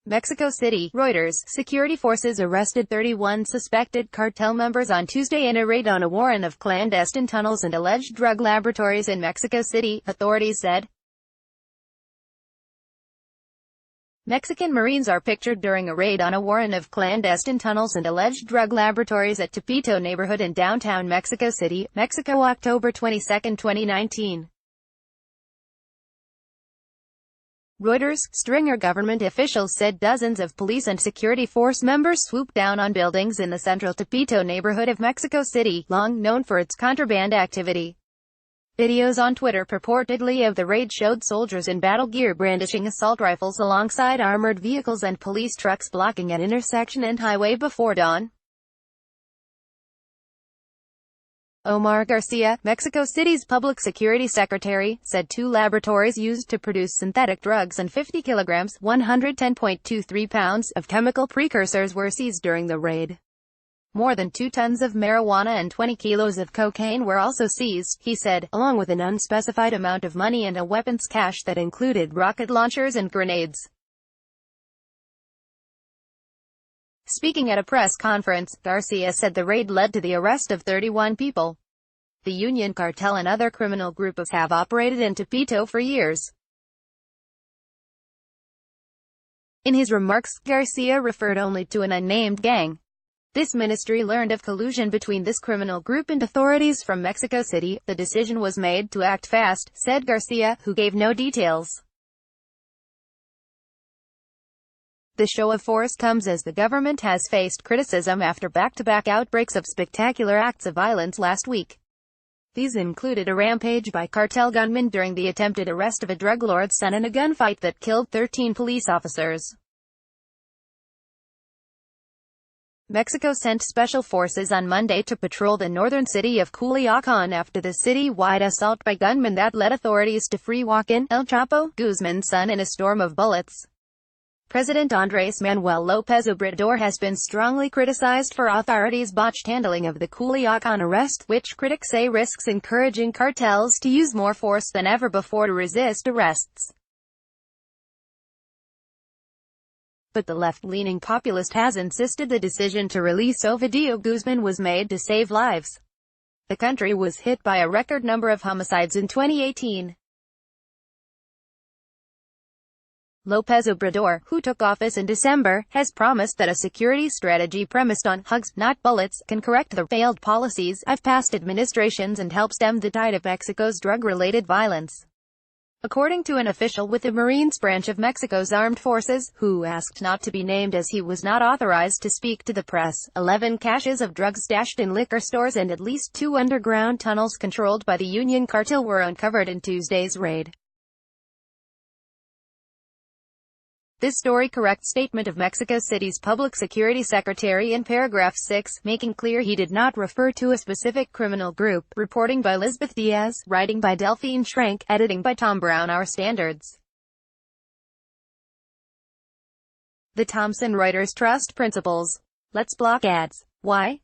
Mexico City, Reuters. Security forces arrested 31 suspected cartel members on Tuesday in a raid on a warren of clandestine tunnels and alleged drug laboratories in Mexico City, authorities said. Mexican Marines are pictured during a raid on a warren of clandestine tunnels and alleged drug laboratories at Tepito neighborhood in downtown Mexico City, Mexico, October 22, 2019. Reuters. Stringer government officials said dozens of police and security force members swooped down on buildings in the central Tepito neighborhood of Mexico City, long known for its contraband activity. Videos on Twitter purportedly of the raid showed soldiers in battle gear brandishing assault rifles alongside armored vehicles and police trucks blocking an intersection and highway before dawn. Omar Garcia, Mexico City's public security secretary, said 2 laboratories used to produce synthetic drugs and 50 kilograms (110.23 pounds) of chemical precursors were seized during the raid. More than 2 tons of marijuana and 20 kilos of cocaine were also seized, he said, along with an unspecified amount of money and a weapons cache that included rocket launchers and grenades. Speaking at a press conference, Garcia said the raid led to the arrest of 31 people. The Union cartel and other criminal groups have operated in Tepito for years. In his remarks, Garcia referred only to an unnamed gang. This ministry learned of collusion between this criminal group and authorities from Mexico City. The decision was made to act fast, said Garcia, who gave no details. The show of force comes as the government has faced criticism after back-to-back outbreaks of spectacular acts of violence last week. These included a rampage by cartel gunmen during the attempted arrest of a drug lord's son and a gunfight that killed 13 police officers. Mexico sent special forces on Monday to patrol the northern city of Culiacan after the city-wide assault by gunmen that led authorities to free Joaquin El Chapo Guzman's son in a storm of bullets. President Andrés Manuel López Obrador has been strongly criticized for authorities' botched handling of the Culiacan arrest, which critics say risks encouraging cartels to use more force than ever before to resist arrests. But the left-leaning populist has insisted the decision to release Ovidio Guzman was made to save lives. The country was hit by a record number of homicides in 2018. López Obrador, who took office in December, has promised that a security strategy premised on hugs, not bullets, can correct the failed policies of past administrations and help stem the tide of Mexico's drug-related violence. According to an official with the Marines branch of Mexico's armed forces, who asked not to be named as he was not authorized to speak to the press, 11 caches of drugs stashed in liquor stores and at least 2 underground tunnels controlled by the Union cartel were uncovered in Tuesday's raid. This story corrects statement of Mexico City's public security secretary in paragraph 6, making clear he did not refer to a specific criminal group. Reporting by Lisbeth Diaz, writing by Delphine Schrank, editing by Tom Brown. Our Standards. The Thomson Reuters Trust Principles. Let's block ads. Why?